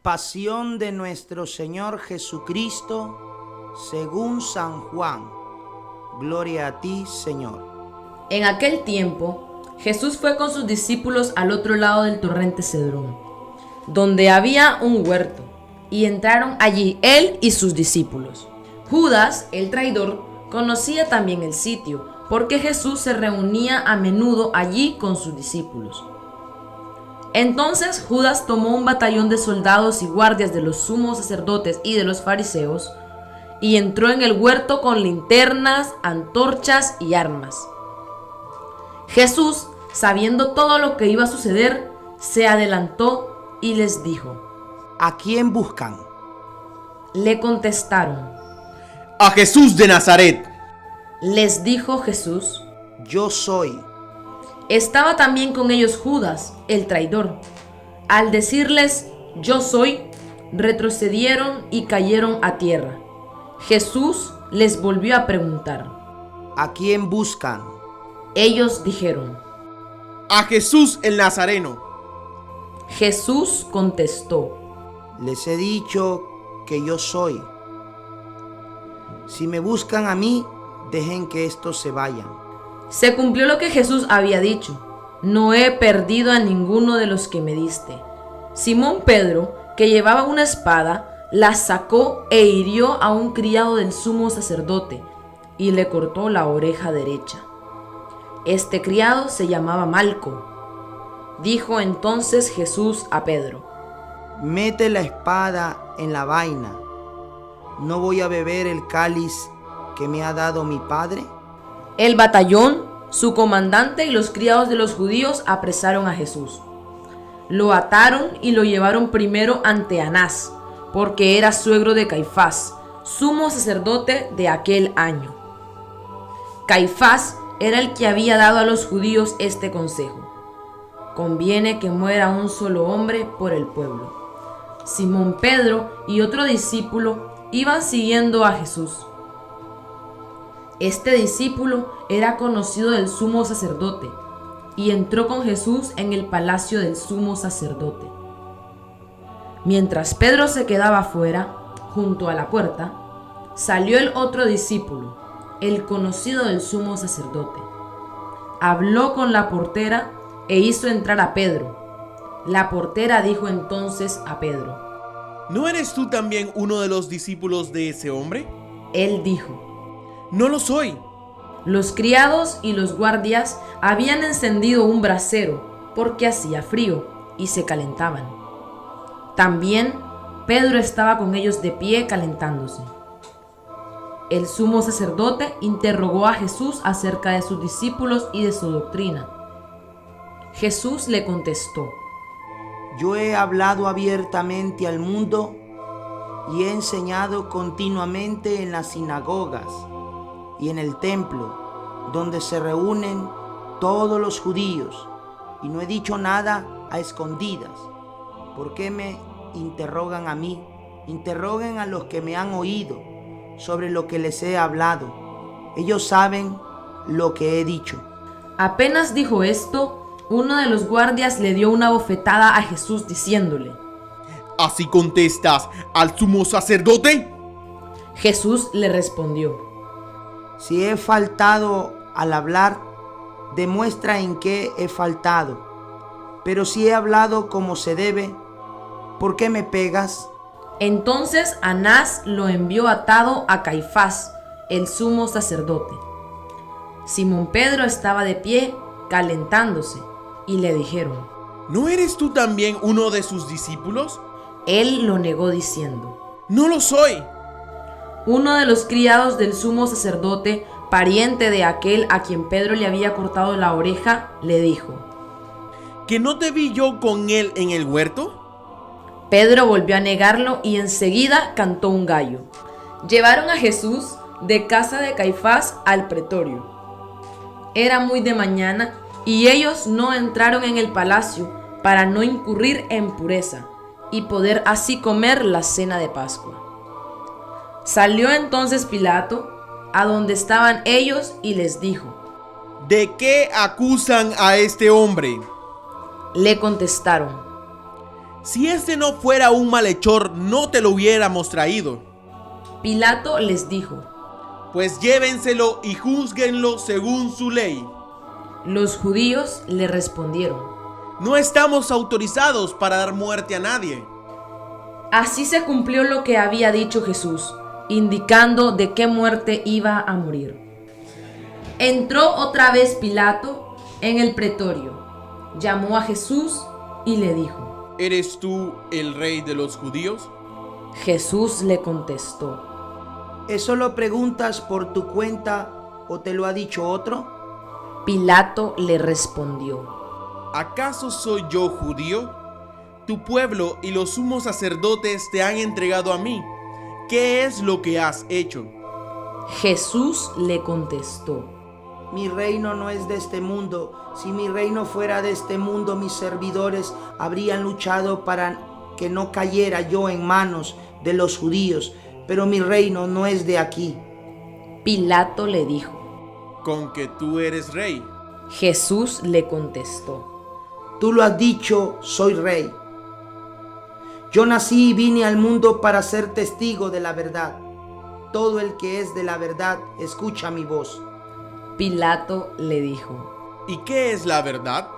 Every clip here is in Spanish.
Pasión de nuestro Señor Jesucristo, según San Juan. Gloria a ti, Señor. En aquel tiempo, Jesús fue con sus discípulos al otro lado del torrente Cedrón, donde había un huerto, y entraron allí él y sus discípulos. Judas, el traidor, conocía también el sitio, porque Jesús se reunía a menudo allí con sus discípulos. Entonces Judas tomó un batallón de soldados y guardias de los sumos sacerdotes y de los fariseos, y entró en el huerto con linternas, antorchas y armas. Jesús, sabiendo todo lo que iba a suceder, se adelantó y les dijo: ¿A quién buscan? Le contestaron. A Jesús de Nazaret. Les dijo Jesús: Yo soy. Estaba también con ellos Judas, el traidor. Al decirles yo soy, retrocedieron y cayeron a tierra. Jesús les volvió a preguntar: ¿A quién buscan? Ellos dijeron: A Jesús el Nazareno. Jesús contestó: Les he dicho que yo soy. Si me buscan a mí, dejen que estos se vayan. Se cumplió lo que Jesús había dicho: no he perdido a ninguno de los que me diste. Simón Pedro, que llevaba una espada, la sacó e hirió a un criado del sumo sacerdote y le cortó la oreja derecha. Este criado se llamaba Malco. Dijo entonces Jesús a Pedro: Mete la espada en la vaina. ¿No voy a beber el cáliz que me ha dado mi Padre? El batallón, su comandante y los criados de los judíos apresaron a Jesús. Lo ataron y lo llevaron primero ante Anás, porque era suegro de Caifás, sumo sacerdote de aquel año. Caifás era el que había dado a los judíos este consejo: conviene que muera un solo hombre por el pueblo. Simón Pedro y otro discípulo iban siguiendo a Jesús. Este discípulo era conocido del sumo sacerdote y entró con Jesús en el palacio del sumo sacerdote. Mientras Pedro se quedaba fuera, junto a la puerta, salió el otro discípulo, el conocido del sumo sacerdote. Habló con la portera e hizo entrar a Pedro. La portera dijo entonces a Pedro: ¿No eres tú también uno de los discípulos de ese hombre? Él dijo: No lo soy. Los criados y los guardias habían encendido un brasero porque hacía frío y se calentaban. También Pedro estaba con ellos de pie calentándose. El sumo sacerdote interrogó a Jesús acerca de sus discípulos y de su doctrina. Jesús le contestó: Yo he hablado abiertamente al mundo y he enseñado continuamente en las sinagogas y en el templo, donde se reúnen todos los judíos, y no he dicho nada a escondidas. ¿Por qué me interrogan a mí? Interroguen a los que me han oído sobre lo que les he hablado. Ellos saben lo que he dicho. Apenas dijo esto, uno de los guardias le dio una bofetada a Jesús diciéndole: ¿Así contestas al sumo sacerdote? Jesús le respondió: Si he faltado al hablar, demuestra en qué he faltado. Pero si he hablado como se debe, ¿por qué me pegas? Entonces Anás lo envió atado a Caifás, el sumo sacerdote. Simón Pedro estaba de pie, calentándose, y le dijeron: ¿No eres tú también uno de sus discípulos? Él lo negó diciendo: No lo soy. Uno de los criados del sumo sacerdote, pariente de aquel a quien Pedro le había cortado la oreja, le dijo: ¿Que no te vi yo con él en el huerto? Pedro volvió a negarlo y enseguida cantó un gallo. Llevaron a Jesús de casa de Caifás al pretorio. Era muy de mañana y ellos no entraron en el palacio para no incurrir en impureza y poder así comer la cena de Pascua. Salió entonces Pilato a donde estaban ellos y les dijo: ¿De qué acusan a este hombre? Le contestaron: Si este no fuera un malhechor, no te lo hubiéramos traído. Pilato les dijo. Pues llévenselo y júzguenlo según su ley. Los judíos le respondieron. No estamos autorizados para dar muerte a nadie. Así se cumplió lo que había dicho Jesús, indicando de qué muerte iba a morir. Entró otra vez Pilato en el pretorio, llamó a Jesús y le dijo. ¿Eres tú el rey de los judíos? Jesús le contestó. ¿Eso lo preguntas por tu cuenta o te lo ha dicho otro? Pilato le respondió. ¿Acaso soy yo judío? Tu pueblo y los sumos sacerdotes te han entregado a mí. ¿Qué es lo que has hecho? Jesús le contestó. Mi reino no es de este mundo. Si mi reino fuera de este mundo, mis servidores habrían luchado para que no cayera yo en manos de los judíos. Pero mi reino no es de aquí. Pilato le dijo. ¿Con que tú eres rey? Jesús le contestó. Tú lo has dicho, soy rey. Yo nací y vine al mundo para ser testigo de la verdad. Todo el que es de la verdad escucha mi voz. Pilato le dijo. ¿Y qué es la verdad?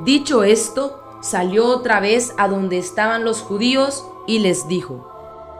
Dicho esto, salió otra vez a donde estaban los judíos y les dijo.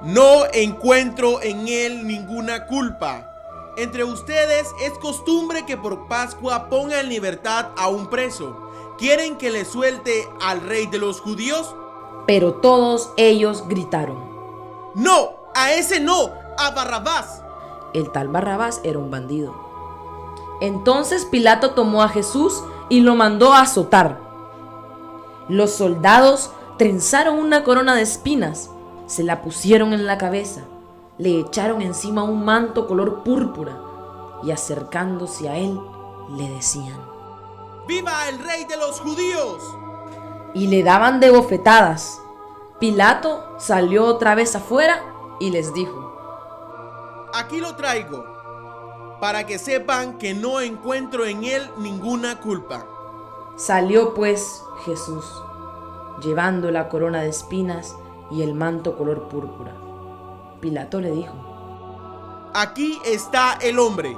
No encuentro en él ninguna culpa. Entre ustedes es costumbre que por Pascua ponga en libertad a un preso. ¿Quieren que le suelte al rey de los judíos? Pero todos ellos gritaron. ¡No! ¡A ese no! ¡A Barrabás! El tal Barrabás era un bandido. Entonces Pilato tomó a Jesús y lo mandó a azotar. Los soldados trenzaron una corona de espinas, se la pusieron en la cabeza, le echaron encima un manto color púrpura y acercándose a él le decían: ¡Viva el rey de los judíos! Y le daban de bofetadas. Pilato salió otra vez afuera y les dijo: Aquí lo traigo, para que sepan que no encuentro en él ninguna culpa. Salió pues Jesús, llevando la corona de espinas y el manto color púrpura. Pilato le dijo: Aquí está el hombre.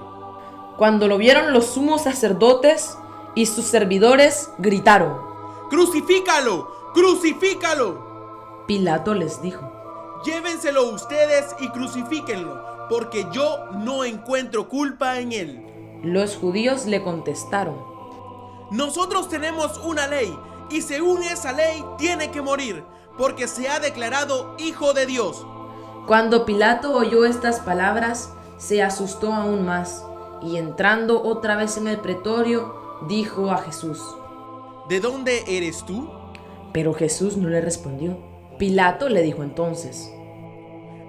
Cuando lo vieron los sumos sacerdotes y sus servidores, gritaron: ¡Crucifícalo! ¡Crucifícalo! Pilato les dijo: Llévenselo ustedes y crucifíquenlo, porque yo no encuentro culpa en él. Los judíos le contestaron: Nosotros tenemos una ley, y según esa ley tiene que morir, porque se ha declarado hijo de Dios. Cuando Pilato oyó estas palabras, se asustó aún más, y entrando otra vez en el pretorio, dijo a Jesús: ¿De dónde eres tú? Pero Jesús no le respondió. Pilato le dijo entonces: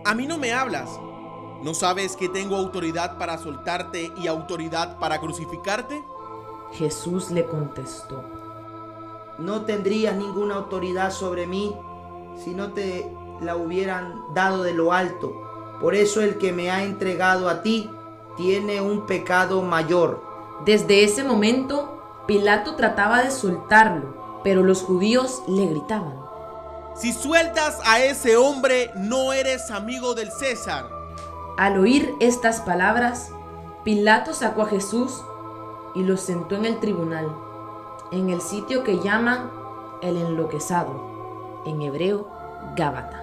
A mí no me hablas. ¿No sabes que tengo autoridad para soltarte y autoridad para crucificarte? Jesús le contestó: No tendrías ninguna autoridad sobre mí si no te la hubieran dado de lo alto. Por eso el que me ha entregado a ti tiene un pecado mayor. Desde ese momento, Pilato trataba de soltarlo, pero los judíos le gritaban: Si sueltas a ese hombre, no eres amigo del César. Al oír estas palabras, Pilato sacó a Jesús y lo sentó en el tribunal, en el sitio que llaman el Enloquesado, en hebreo Gábata.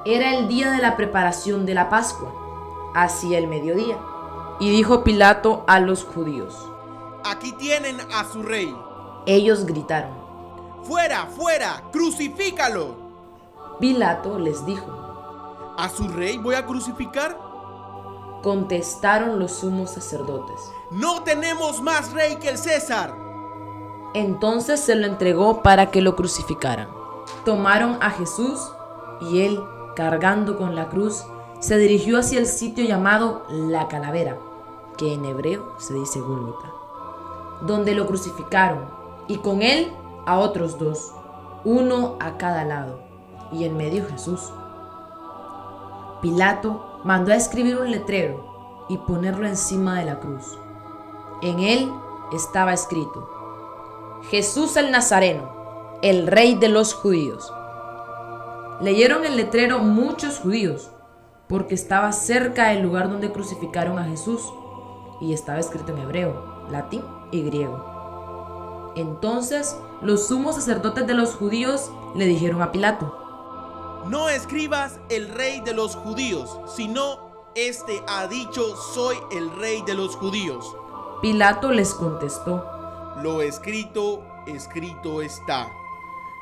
Era el día de la preparación de la Pascua, hacia el mediodía, y dijo Pilato a los judíos: Aquí tienen a su rey. Ellos gritaron: ¡Fuera, fuera! ¡Crucifícalo! Pilato les dijo: ¿A su rey voy a crucificar? Contestaron los sumos sacerdotes: ¡No tenemos más rey que el César! Entonces se lo entregó para que lo crucificaran. Tomaron a Jesús y él, cargando con la cruz, se dirigió hacia el sitio llamado La Calavera, que en hebreo se dice Gólgota, donde lo crucificaron, y con él a otros dos, uno a cada lado, y en medio Jesús. Pilato mandó a escribir un letrero y ponerlo encima de la cruz. En él estaba escrito: Jesús el Nazareno, el Rey de los Judíos. Leyeron el letrero muchos judíos, porque estaba cerca del lugar donde crucificaron a Jesús, y estaba escrito en hebreo, latín y griego. Entonces los sumos sacerdotes de los judíos le dijeron a Pilato: No escribas el Rey de los Judíos, sino este ha dicho: soy el Rey de los Judíos. Pilato les contestó: Lo escrito, escrito está.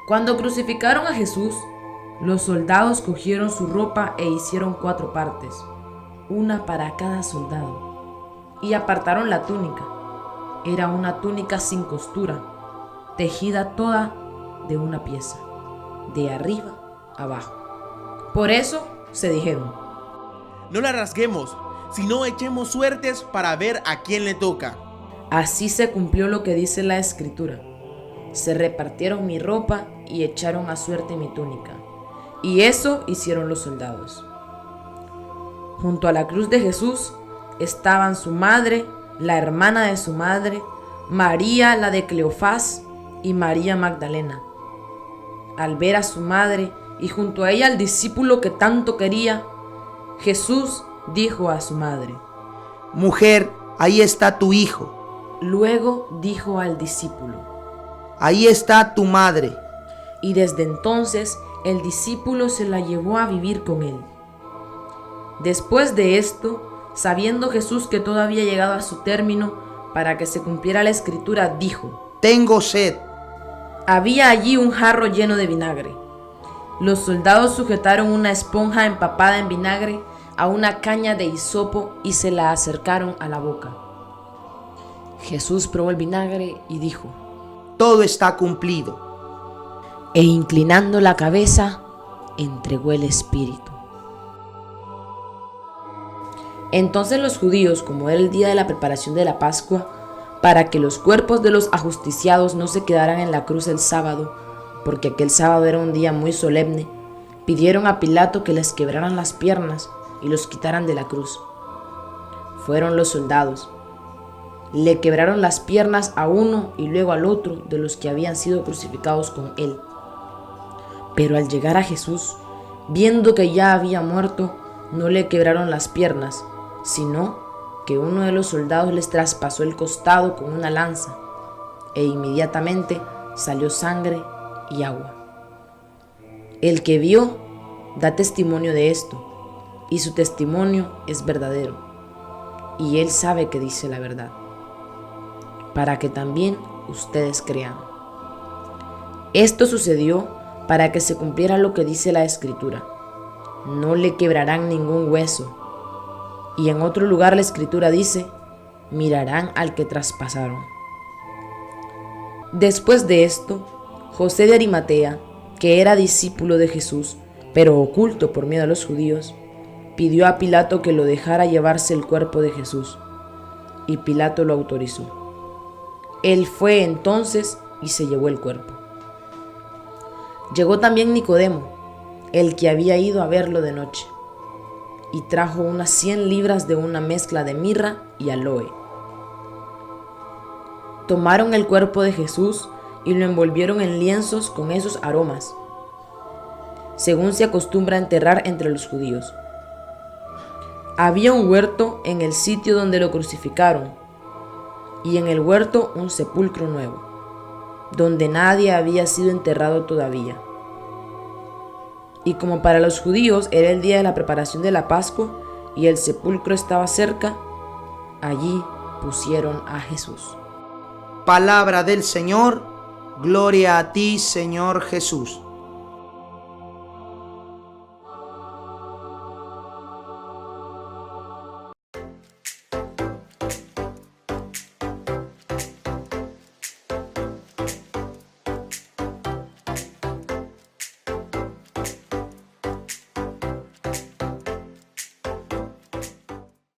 Cuando crucificaron a Jesús, los soldados cogieron su ropa e hicieron 4 partes, una para cada soldado, y apartaron la túnica. Era una túnica sin costura, tejida toda de una pieza, de arriba a abajo. Por eso se dijeron: No la rasguemos, sino echemos suertes para ver a quién le toca. Así se cumplió lo que dice la Escritura: se repartieron mi ropa y echaron a suerte mi túnica. Y eso hicieron los soldados. Junto a la cruz de Jesús estaban su madre, la hermana de su madre, María la de Cleofás y María Magdalena. Al ver a su madre y junto a ella al discípulo que tanto quería, Jesús dijo a su madre: Mujer, ahí está tu hijo. Luego dijo al discípulo: Ahí está tu madre. Y desde entonces el discípulo se la llevó a vivir con él. Después de esto, sabiendo Jesús que todo había llegado a su término, para que se cumpliera la Escritura, dijo: Tengo sed. Había allí un jarro lleno de vinagre. Los soldados sujetaron una esponja empapada en vinagre a una caña de hisopo y se la acercaron a la boca. Jesús probó el vinagre y dijo: Todo está cumplido. E inclinando la cabeza, entregó el espíritu. Entonces los judíos, como era el día de la preparación de la Pascua, para que los cuerpos de los ajusticiados no se quedaran en la cruz el sábado, porque aquel sábado era un día muy solemne, pidieron a Pilato que les quebraran las piernas y los quitaran de la cruz. Fueron los soldados. Le quebraron las piernas a uno y luego al otro de los que habían sido crucificados con él. Pero al llegar a Jesús, viendo que ya había muerto, no le quebraron las piernas, sino que uno de los soldados les traspasó el costado con una lanza, e inmediatamente salió sangre y agua. El que vio da testimonio de esto, y su testimonio es verdadero, y él sabe que dice la verdad, para que también ustedes crean. Esto sucedió para que se cumpliera lo que dice la Escritura: no le quebrarán ningún hueso. Y en otro lugar la Escritura dice: mirarán al que traspasaron. Después de esto, José de Arimatea, que era discípulo de Jesús, pero oculto por miedo a los judíos, pidió a Pilato que lo dejara llevarse el cuerpo de Jesús, y Pilato lo autorizó. Él fue entonces y se llevó el cuerpo. Llegó también Nicodemo, el que había ido a verlo de noche, y trajo unas 100 libras de una mezcla de mirra y aloe. Tomaron el cuerpo de Jesús y lo envolvieron en lienzos con esos aromas, según se acostumbra a enterrar entre los judíos. Había un huerto en el sitio donde lo crucificaron, y en el huerto un sepulcro nuevo, donde nadie había sido enterrado todavía. Y como para los judíos era el día de la preparación de la Pascua y el sepulcro estaba cerca, allí pusieron a Jesús. Palabra del Señor. Gloria a ti, Señor Jesús.